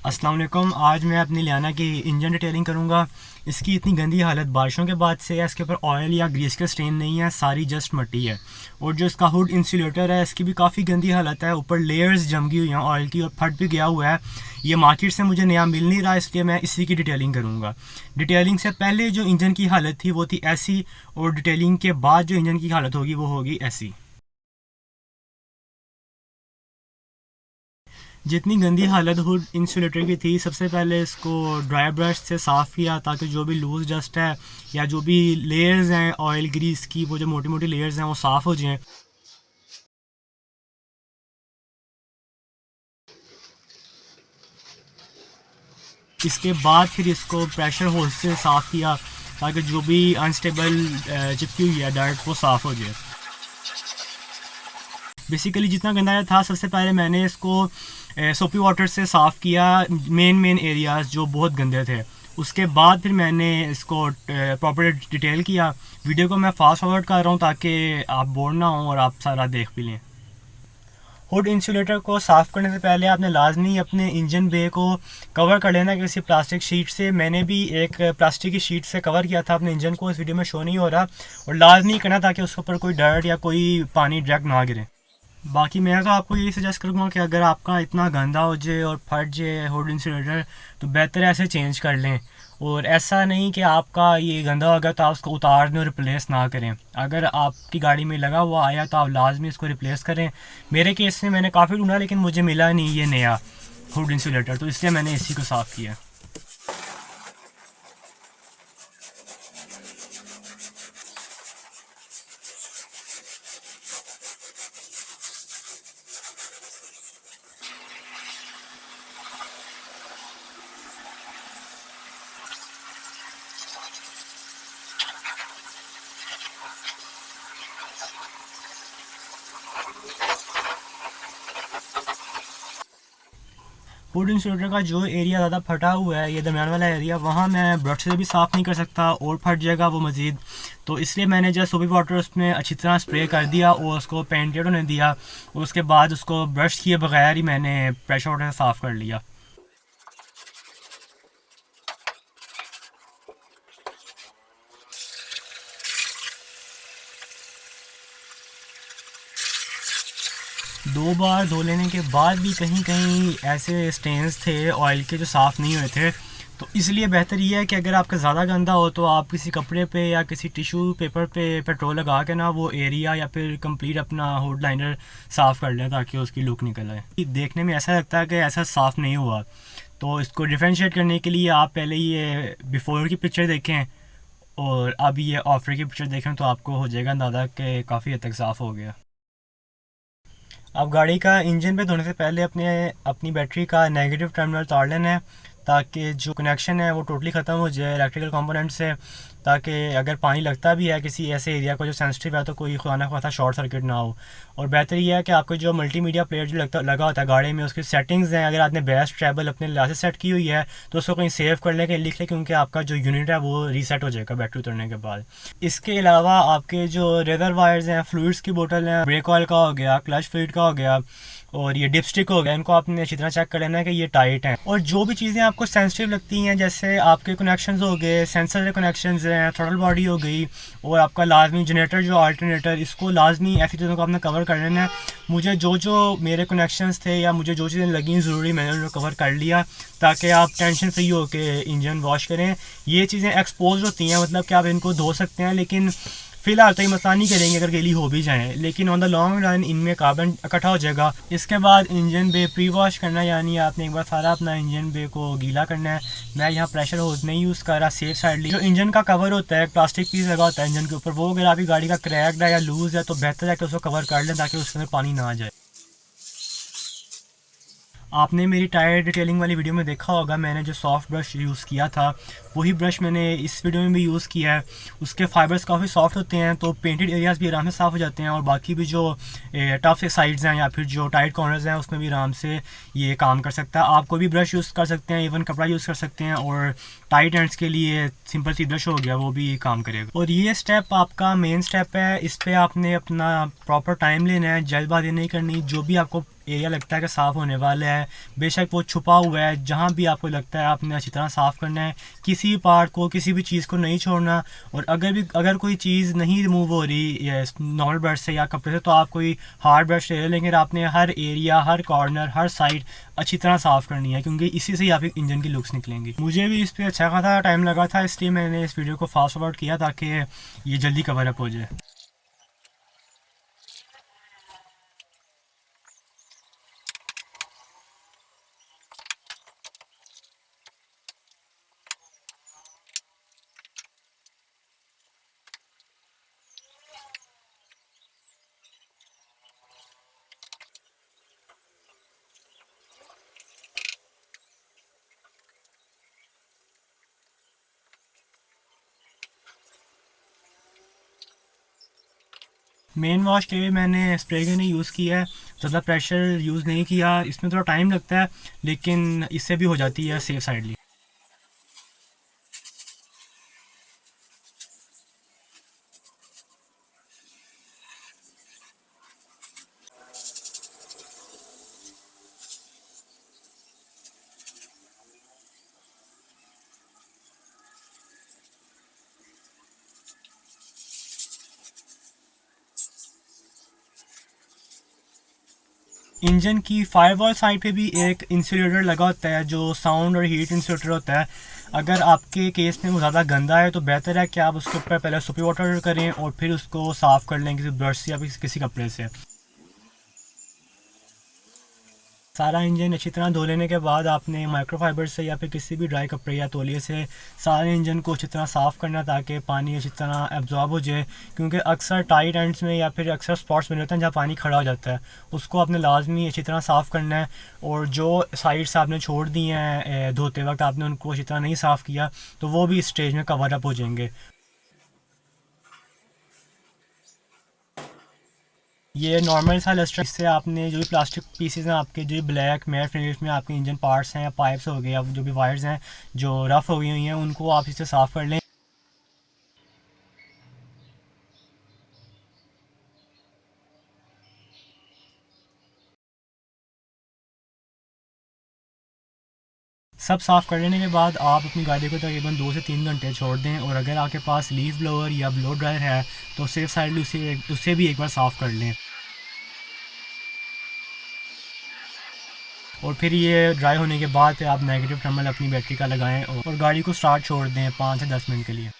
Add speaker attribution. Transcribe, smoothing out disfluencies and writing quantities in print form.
Speaker 1: अस्सलाम वालेकुम। आज मैं अपनी लियाना की इंजन डिटेलिंग करूँगा। इसकी इतनी गंदी हालत बारिशों के बाद से है, इसके ऊपर ऑयल या ग्रीस का स्टेन नहीं है, सारी जस्ट मट्टी है। और जो इसका हुड इंसुलेटर है इसकी भी काफ़ी गंदी हालत है, ऊपर लेयर्स जम गई हुई हैं ऑयल की और फट भी गया हुआ है। ये मार्केट से मुझे नया मिल नहीं रहा, इसलिए मैं इसी की डिटेलिंग करूँगा। डिटेलिंग से पहले जो इंजन की हालत थी वो थी ऐसी, और डिटेलिंग के बाद जो इंजन की हालत होगी वो होगी ऐसी। जितनी गंदी हालत हुड इंसुलेटर की थी, सबसे पहले इसको ड्राई ब्रश से साफ़ किया ताकि जो भी लूज़ डस्ट है या जो भी लेयर्स हैं ऑयल ग्रीस की, वो जो मोटी मोटी लेयर्स हैं वो साफ़ हो जाएं। इसके बाद फिर इसको प्रेशर होस से साफ़ किया ताकि जो भी अनस्टेबल चिपकी हुई है डर्ट वो साफ़ हो जाए। बेसिकली जितना गंदा था, सबसे पहले मैंने इसको सोपी वाटर से साफ़ किया, मेन एरियाज़ जो बहुत गंदे थे। उसके बाद फिर मैंने इसको प्रॉपर डिटेल किया। वीडियो को मैं फास्ट फॉरवर्ड कर रहा हूँ ताकि आप बोर ना हो और आप सारा देख भी लें। हुड इंसुलेटर को साफ़ करने से पहले आपने लाजमी अपने इंजन बे को कवर कर लेना किसी प्लास्टिक शीट से। मैंने भी एक प्लास्टिक की शीट से कवर किया था अपने इंजन को, इस वीडियो में शो नहीं हो रहा। और लाजमी करना ताकि उसके ऊपर कोई डर्ट या कोई पानी डायरेक्ट ना गिरे। बाकी मैं तो आपको यही सजेस्ट करूँगा कि अगर आपका इतना गंदा हो जाए और फट जाए हुड इंसुलेटर, तो बेहतर है ऐसे चेंज कर लें। और ऐसा नहीं कि आपका ये गंदा हो गया तो आप उसको उतार दें और रिप्लेस ना करें। अगर आपकी गाड़ी में लगा हुआ आया तो आप लाजमी इसको रिप्लेस करें। मेरे केस में मैंने काफ़ी ढूंढा लेकिन मुझे मिला नहीं ये नया हुड इंसुलेटर, तो इसलिए मैंने इसी को साफ़ किया। हुड इंसुलेटर का जो एरिया ज़्यादा फटा हुआ है, ये दरमियान वाला एरिया, वहाँ मैं ब्रश से भी साफ़ नहीं कर सकता और फट जाएगा वो मज़ीद। तो इसलिए मैंने जस्ट सोपी वाटर उसमें अच्छी तरह स्प्रे कर दिया और उसको पेंटेड होने दिया। और उसके बाद उसको ब्रश किए बगैर ही मैंने प्रेशर वाटर से साफ़ कर लिया। 2 बार धो लेने के बाद भी कहीं कहीं ऐसे स्टेन्स थे ऑयल के जो साफ़ नहीं हुए थे। तो इसलिए बेहतर ये है कि अगर आपका ज़्यादा गंदा हो तो आप किसी कपड़े पे या किसी टिश्यू पेपर पे पेट्रोल लगा के ना वो एरिया या फिर कंप्लीट अपना हुड लाइनर साफ़ कर लें ताकि उसकी लुक निकल आए। देखने में ऐसा लगता है कि ऐसा साफ़ नहीं हुआ, तो इसको डिफ्रेंशिएट करने के लिए आप पहले ये बिफ़ोर की पिक्चर देखें और अब ये आफ्टर की पिक्चर देखें तो आपको हो जाएगा अंदाज़ा कि काफ़ी हद तक साफ़ हो गया। अब गाड़ी का इंजन पे धोने से पहले अपनी बैटरी का नेगेटिव टर्मिनल तार लेना है ताकि जो कनेक्शन है वो टोटली ख़त्म हो जाए इलेक्ट्रिकल कंपोनेंट से, ताकि अगर पानी लगता भी है किसी ऐसे एरिया को जो सेंसिटिव है तो कोई खुदा ना खासा शॉर्ट सर्किट ना हो। और बेहतर यह है कि आपको जो मल्टीमीडिया प्लेयर जो लगा होता है गाड़ी में, उसकी सेटिंग्स हैं, अगर आपने बेस्ट ट्रैवल अपने लिहाज से सेट की हुई है तो उसको कहीं सेव कर लें, कहीं लिख लें, क्योंकि आपका जो यूनिट है वो रीसेट हो जाएगा बैटरी उतरने के बाद। इसके अलावा आपके जो रेजर वायर्स हैं, फ्लूइड्स की बोतल हैं, ब्रेक ऑयल का हो गया, क्लच फ्लूइड का हो गया और ये डिपस्टिक हो गया, इनको आपने अच्छी तरह चेक कर लेना है कि ये टाइट हैं। और जो भी चीज़ें आपको सेंसिटिव लगती हैं, जैसे आपके कनेक्शंस हो गए, सेंसर के कनेक्शंस हैं, थ्रॉटल बॉडी हो गई और आपका लाजमी जनरेटर जो अल्टरनेटर, इसको लाजमी ऐसी चीज़ों को आपने कवर कर लेना है। मुझे जो मेरे कनेक्शंस थे या मुझे जो चीज़ें लगी ज़रूरी, मैंने उनको कवर कर लिया ताकि आप टेंशन फ्री हो के इंजन वॉश करें। ये चीज़ें एक्सपोज होती हैं, मतलब कि आप इनको धो सकते हैं लेकिन फ़िलहाल तो ये मसला नहीं करेंगे अगर गीली हो भी जाए, लेकिन ऑन द लॉन्ग रन इनमें कार्बन इकट्ठा हो जाएगा। इसके बाद इंजन बे प्री वॉश करना, यानी आपने एक बार सारा अपना इंजन बे को गीला करना है। मैं यहाँ प्रेशर होज नहीं यूज़ कर रहा, सेफ साइडली जो इंजन का कवर होता है, प्लास्टिक पीस लगा होता है इंजन के ऊपर, वो अगर आपकी गाड़ी का क्रैक्ड है या लूज़ है तो बेहतर है कि उसको कवर कर लें ताकि उसके अंदर पानी ना आ जाए। आपने मेरी टायर डिटेलिंग वाली वीडियो में देखा होगा, मैंने जो सॉफ्ट ब्रश यूज़ किया था वही ब्रश मैंने इस वीडियो में भी यूज़ किया है। उसके फाइबर्स काफ़ी सॉफ्ट होते हैं तो पेंटेड एरियाज़ भी आराम से साफ़ हो जाते हैं और बाकी भी जो टफ साइड्स हैं या फिर जो टाइट कॉर्नर्स हैं उसमें भी आराम से ये काम कर सकता है। आप कोई भी ब्रश यूज़ कर सकते हैं, इवन कपड़ा यूज़ कर सकते हैं, और टाइट एंड्स के लिए सिंपल सी ब्रश हो गया वो भी काम करेगा। और ये स्टेप आपका मेन स्टेप है, इस पर आपने अपना प्रॉपर टाइम लेना है, जल्दबाजी नहीं करनी। जो भी आपको एरिया लगता है कि साफ़ होने वाला है, बेशक वो छुपा हुआ है, जहाँ भी आपको लगता है आपने अच्छी तरह साफ़ करना है, किसी भी पार्ट को, किसी भी चीज़ को नहीं छोड़ना। और अगर कोई चीज़ नहीं रिमूव हो रही नॉर्मल ब्रश से या कपड़े से, तो आप कोई हार्ड ब्रश ले लें, लेकिन आपने हर एरिया, हर कॉर्नर, हर साइड अच्छी तरह साफ़ करनी है, क्योंकि इसी से ही आपके इंजन की लुक्स निकलेंगी। मुझे भी इस पर अच्छा खासा टाइम लगा था, इसलिए मैंने इस वीडियो को फास्ट फॉरवर्ड किया ताकि ये जल्दी कवर अप हो जाए। मेन वॉश के लिए मैंने स्प्रे गन यूज़ किया है, ज़्यादा प्रेशर यूज़ नहीं किया। इसमें थोड़ा टाइम लगता है, लेकिन इससे भी हो जाती है सेफ साइडली। इंजन की फायरवॉल साइड पे भी एक इंसुलेटर लगा होता है जो साउंड और हीट इंसुलेटर होता है। अगर आपके केस में वो ज़्यादा गंदा है तो बेहतर है कि आप उसके ऊपर पहले सोपी वाटर करें और फिर उसको साफ़ कर लें किसी ब्रश से या किसी कपड़े से। सारा इंजन अच्छी तरह धो लेने के बाद आपने माइक्रोफाइबर से या फिर किसी भी ड्राई कपड़े या तौलिए से सारे इंजन को अच्छी तरह साफ़ करना, ताकि पानी अच्छी तरह एब्जॉर्ब हो जाए। क्योंकि अक्सर टाइट एंड्स में या फिर अक्सर स्पॉट्स बने होते हैं जहाँ पानी खड़ा हो जाता है, उसको आपने लाजमी अच्छी तरह साफ़ करना है। और जो साइड्स आपने छोड़ दी हैं धोते वक्त, आपने उनको अच्छी तरह नहीं साफ़ किया तो वो भी इस स्टेज में कवर अप हो जाएंगे। ये नॉर्मल सा लस्टर, इससे आपने जो भी प्लास्टिक पीसेस हैं आपके, जो ब्लैक मैट फिनिश में आपके इंजन पार्ट्स हैं या पाइप्स हो गए या जो भी वायर्स हैं जो रफ़ हो गई हुई हैं, उनको आप इससे साफ़ कर लें। सब साफ़ कर लेने के बाद आप अपनी गाड़ी को तकरीबन 2 से 3 घंटे छोड़ दें। और अगर आपके पास लीफ ब्लोअर या ब्लो ड्रायर है तो सेफ साइड उससे भी एक बार साफ़ कर लें। और फिर ये ड्राई होने के बाद आप नेगेटिव टर्मिनल अपनी बैटरी का लगाएं और गाड़ी को स्टार्ट छोड़ दें 5 से 10 मिनट के लिए।